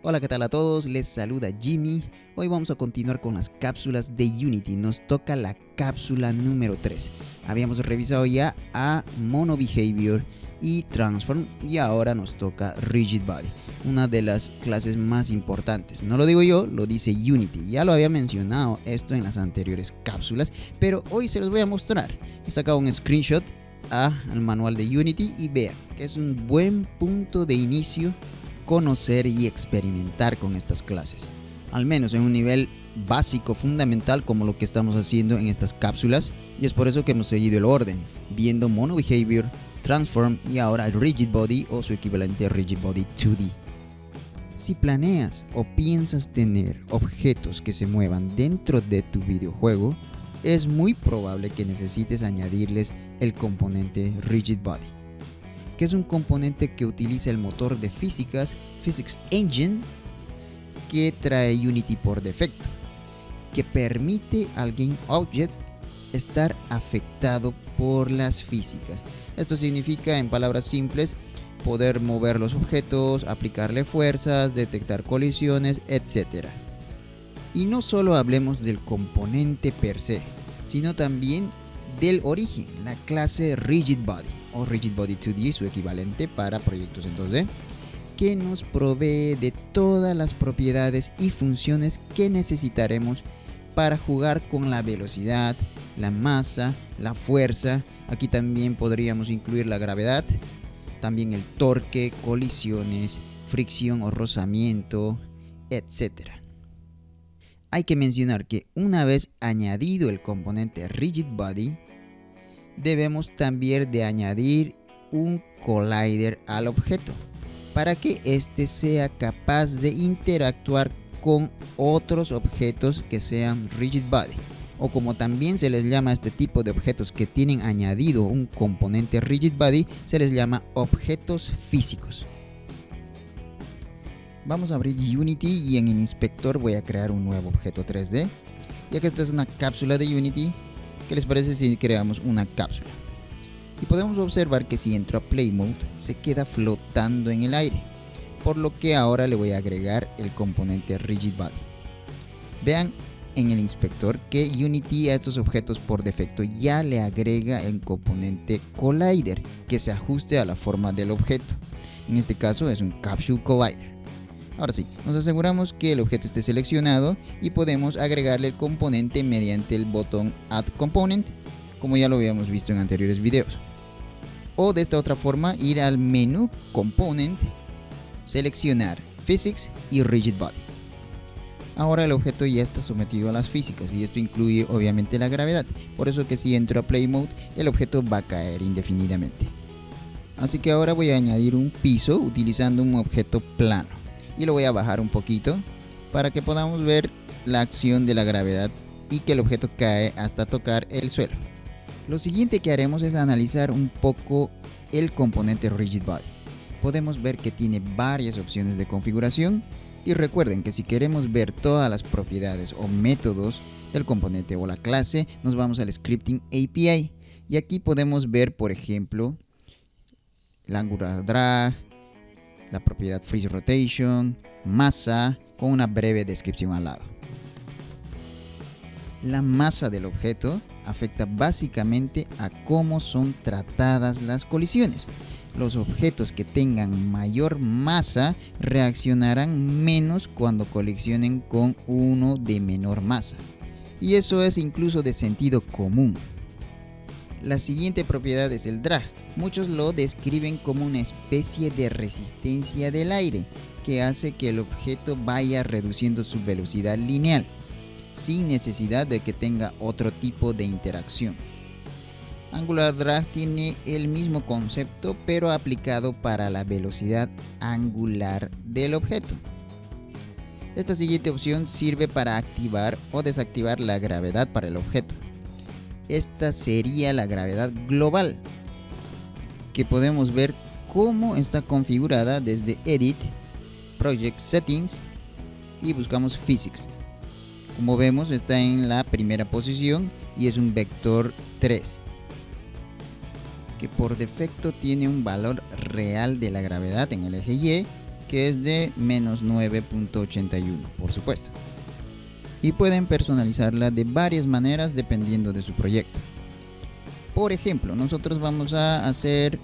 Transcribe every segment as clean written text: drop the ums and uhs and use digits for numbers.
Hola, ¿qué tal a todos? Les saluda Jimmy. Hoy vamos a continuar con las cápsulas de Unity. Nos toca la cápsula número 3. Habíamos revisado ya a Mono Behavior y Transform y ahora nos toca Rigid Body, una de las clases más importantes. No lo digo yo, lo dice Unity. Ya lo había mencionado esto en las anteriores cápsulas, pero hoy se los voy a mostrar. He sacado un screenshot al manual de Unity y vean que es un buen punto de inicio conocer y experimentar con estas clases, al menos en un nivel básico fundamental como lo que estamos haciendo en estas cápsulas, y es por eso que hemos seguido el orden, viendo Mono Behavior, Transform y ahora Rigid Body o su equivalente Rigid Body 2D. Si planeas o piensas tener objetos que se muevan dentro de tu videojuego, es muy probable que necesites añadirles el componente Rigid Body, que es un componente que utiliza el motor de físicas Physics Engine que trae Unity por defecto, que permite al Game Object estar afectado por las físicas. Esto significa, en palabras simples, poder mover los objetos, aplicarle fuerzas, detectar colisiones, etc. Y no solo hablemos del componente per se, sino también del origen, la clase Rigid Body o Rigid Body 2D, su equivalente para proyectos en 2D, que nos provee de todas las propiedades y funciones que necesitaremos para jugar con la velocidad, la masa, la fuerza. Aquí también podríamos incluir la gravedad, también el torque, colisiones, fricción o rozamiento, etc. Hay que mencionar que una vez añadido el componente Rigid Body, debemos también de añadir un collider al objeto para que éste sea capaz de interactuar con otros objetos que sean Rigid Body, o como también se les llama a este tipo de objetos que tienen añadido un componente Rigid Body, se les llama objetos físicos. Vamos a abrir Unity y en el inspector voy a crear un nuevo objeto 3D, ya que esta es una cápsula de Unity. ¿Qué les parece si creamos una cápsula? Y podemos observar que si entro a Play Mode se queda flotando en el aire, por lo que ahora le voy a agregar el componente Rigid Body. Vean en el inspector que Unity a estos objetos por defecto ya le agrega el componente Collider que se ajuste a la forma del objeto. En este caso es un Capsule Collider. Ahora sí, nos aseguramos que el objeto esté seleccionado y podemos agregarle el componente mediante el botón Add Component, como ya lo habíamos visto en anteriores videos. O de esta otra forma, ir al menú Component, seleccionar Physics y Rigid Body. Ahora el objeto ya está sometido a las físicas y esto incluye obviamente la gravedad, por eso que si entro a Play Mode el objeto va a caer indefinidamente. Así que ahora voy a añadir un piso utilizando un objeto plano y lo voy a bajar un poquito para que podamos ver la acción de la gravedad y que el objeto cae hasta tocar el suelo. Lo siguiente que haremos es analizar un poco el componente Rigid Body. Podemos ver que tiene varias opciones de configuración y recuerden que si queremos ver todas las propiedades o métodos del componente o la clase, nos vamos al Scripting API y aquí podemos ver, por ejemplo, el Angular Drag, la propiedad Freeze Rotation, masa, con una breve descripción al lado. La masa del objeto afecta básicamente a cómo son tratadas las colisiones. Los objetos que tengan mayor masa reaccionarán menos cuando colisionen con uno de menor masa. Y eso es incluso de sentido común. La siguiente propiedad es el drag. Muchos lo describen como una especie de resistencia del aire que hace que el objeto vaya reduciendo su velocidad lineal, sin necesidad de que tenga otro tipo de interacción. Angular Drag tiene el mismo concepto pero aplicado para la velocidad angular del objeto. Esta siguiente opción sirve para activar o desactivar la gravedad para el objeto. Esta sería la gravedad global, que podemos ver cómo está configurada desde Edit, Project Settings y buscamos Physics. Como vemos está en la primera posición y es un vector 3. Que por defecto tiene un valor real de la gravedad en el eje Y que es de menos 9.81, por supuesto. Y pueden personalizarla de varias maneras dependiendo de su proyecto. Por ejemplo, nosotros vamos a hacer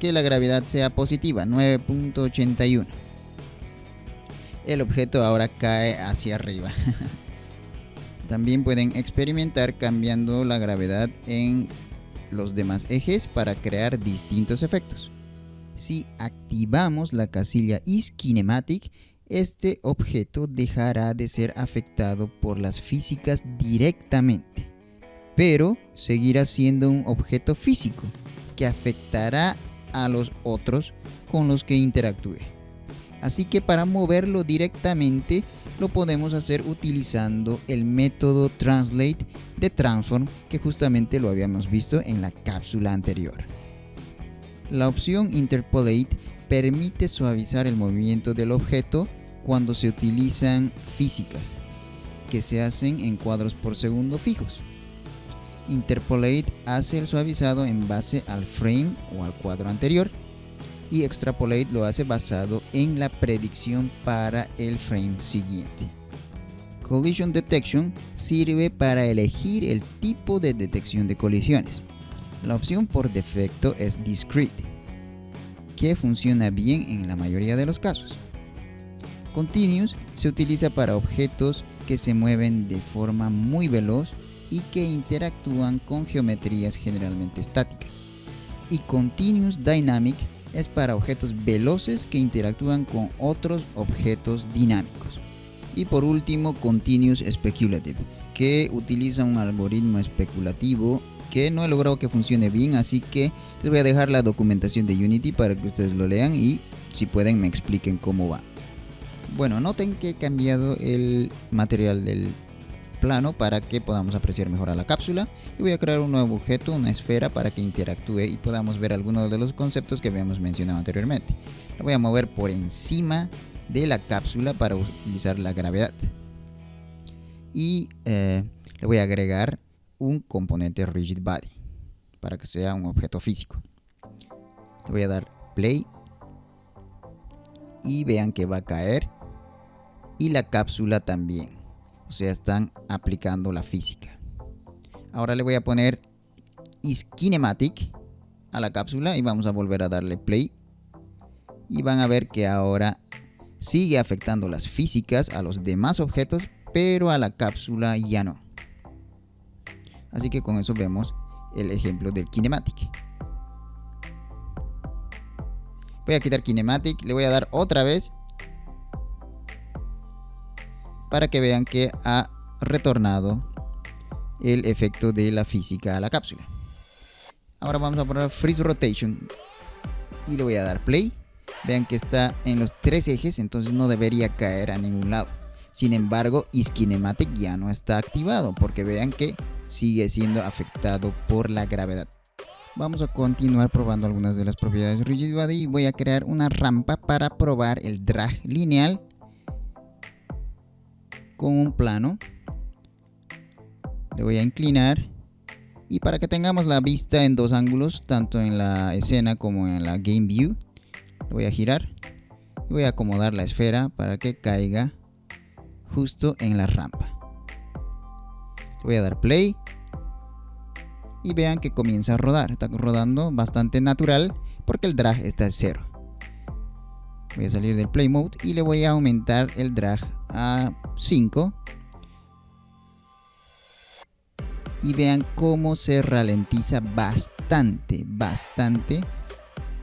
que la gravedad sea positiva, 9.81. El objeto ahora cae hacia arriba. También pueden experimentar cambiando la gravedad en los demás ejes para crear distintos efectos. Si activamos la casilla Is Kinematic, este objeto dejará de ser afectado por las físicas directamente, pero seguirá siendo un objeto físico que afectará a los otros con los que interactúe. Así que para moverlo directamente lo podemos hacer utilizando el método Translate de Transform, que justamente lo habíamos visto en la cápsula anterior. La opción Interpolate permite suavizar el movimiento del objeto cuando se utilizan físicas que se hacen en cuadros por segundo fijos. Interpolate hace el suavizado en base al frame o al cuadro anterior, y Extrapolate lo hace basado en la predicción para el frame siguiente. Collision Detection sirve para elegir el tipo de detección de colisiones. La opción por defecto es Discrete, que funciona bien en la mayoría de los casos. Continuous se utiliza para objetos que se mueven de forma muy veloz y que interactúan con geometrías generalmente estáticas. Y Continuous Dynamic es para objetos veloces que interactúan con otros objetos dinámicos. Y por último, Continuous Speculative, que utiliza un algoritmo especulativo que no he logrado que funcione bien, así que les voy a dejar la documentación de Unity para que ustedes lo lean y si pueden me expliquen cómo va. Bueno, noten que he cambiado el material del plano para que podamos apreciar mejor a la cápsula, y voy a crear un nuevo objeto, una esfera, para que interactúe y podamos ver algunos de los conceptos que habíamos mencionado anteriormente. Lo voy a mover por encima de la cápsula para utilizar la gravedad y le voy a agregar un componente Rigid Body para que sea un objeto físico. Le voy a dar play y vean que va a caer, y la cápsula también. O sea, están aplicando la física. Ahora le voy a poner Is Kinematic a la cápsula y vamos a volver a darle play. Y van a ver que ahora sigue afectando las físicas a los demás objetos, pero a la cápsula ya no. Así que con eso vemos el ejemplo del Kinematic. Voy a quitar Kinematic, le voy a dar otra vez para que vean que ha retornado el efecto de la física a la cápsula. Ahora vamos a poner Freeze Rotation y le voy a dar play. Vean que está en los tres ejes, entonces no debería caer a ningún lado. Sin embargo, Is Kinematic ya no está activado porque vean que sigue siendo afectado por la gravedad. Vamos a continuar probando algunas de las propiedades de Rigid Body y voy a crear una rampa para probar el drag lineal con un plano. Le voy a inclinar y para que tengamos la vista en dos ángulos, tanto en la escena como en la Game View, le voy a girar y voy a acomodar la esfera para que caiga justo en la rampa. Le voy a dar play y vean que comienza a rodar. Está rodando bastante natural porque el drag está a 0. Voy a salir del play mode y le voy a aumentar el drag a 5 y vean cómo se ralentiza bastante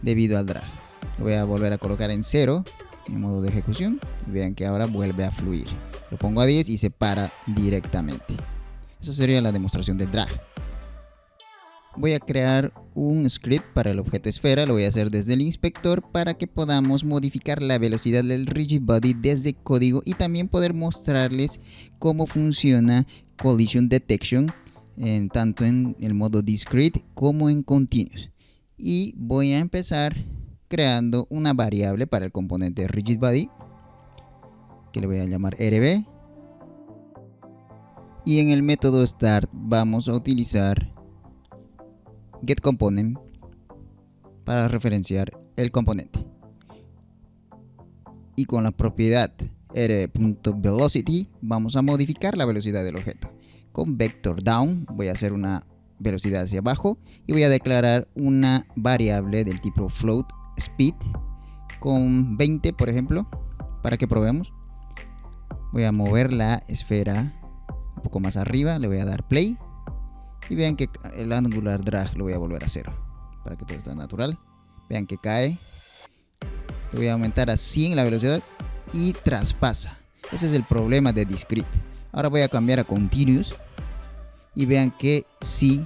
debido al drag. Lo voy a volver a colocar en 0 en modo de ejecución y vean que ahora vuelve a fluir. Lo pongo a 10 y se para directamente. Esa sería la demostración del drag. Voy a crear un script para el objeto esfera, lo voy a hacer desde el inspector para que podamos modificar la velocidad del Rigid Body desde código y también poder mostrarles cómo funciona Collision Detection tanto en el modo Discrete como en Continuous. Y voy a empezar creando una variable para el componente Rigid Body que le voy a llamar RB, y en el método Start vamos a utilizar getComponent para referenciar el componente. y con la propiedad r.velocity vamos a modificar la velocidad del objeto. Con vector down voy a hacer una velocidad hacia abajo y voy a declarar una variable del tipo float speed con 20, por ejemplo, para que probemos. Voy a mover la esfera un poco más arriba, le voy a dar play y vean que el angular drag lo voy a volver a 0 para que todo esté natural. Vean que cae. Le voy a aumentar a 100 la velocidad y traspasa. Ese es el problema de discrete. Ahora voy a cambiar a continuous y vean que sí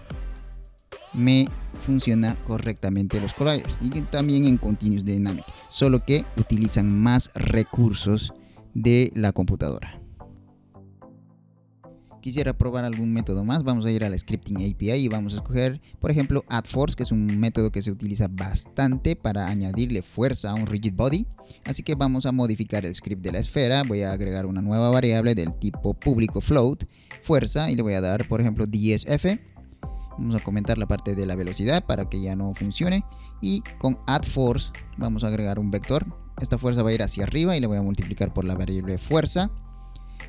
me funciona correctamente los colliders, y también en continuous dynamic, solo que utilizan más recursos de la computadora. Quisiera probar algún método más. Vamos a ir a la Scripting API y vamos a escoger, por ejemplo, AddForce, que es un método que se utiliza bastante para añadirle fuerza a un rigid body. Así que vamos a modificar el script de la esfera. Voy a agregar una nueva variable del tipo público float, fuerza, y le voy a dar, por ejemplo, 10F. Vamos a comentar la parte de la velocidad para que ya no funcione. Y con AddForce vamos a agregar un vector. Esta fuerza va a ir hacia arriba y le voy a multiplicar por la variable fuerza.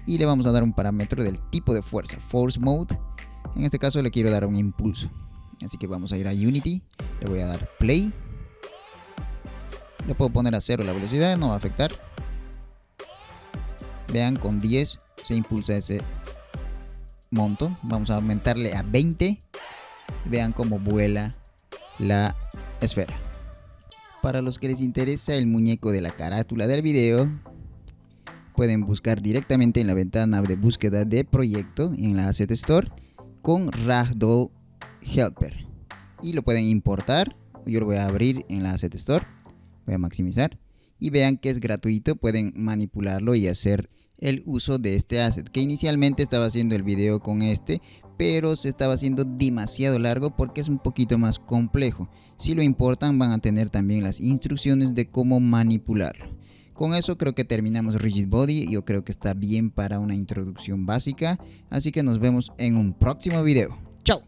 Y le vamos a dar un parámetro del tipo de fuerza, force mode. En este caso le quiero dar un impulso, así que vamos a ir a Unity, le voy a dar play. Le puedo poner a 0 la velocidad, no va a afectar. Vean, con 10 se impulsa ese monto. Vamos a aumentarle a 20. Vean cómo vuela la esfera. Para los que les interesa el muñeco de la carátula del video, pueden buscar directamente en la ventana de búsqueda de proyecto en la Asset Store con Ragdoll Helper y lo pueden importar. Yo lo voy a abrir en la Asset Store, voy a maximizar y vean que es gratuito. Pueden manipularlo y hacer el uso de este asset, que inicialmente estaba haciendo el video con este, pero se estaba haciendo demasiado largo porque es un poquito más complejo. Si lo importan, van a tener también las instrucciones de cómo manipularlo. Con eso creo que terminamos Rigid Body. Yo creo que está bien para una introducción básica. Así que nos vemos en un próximo video. ¡Chao!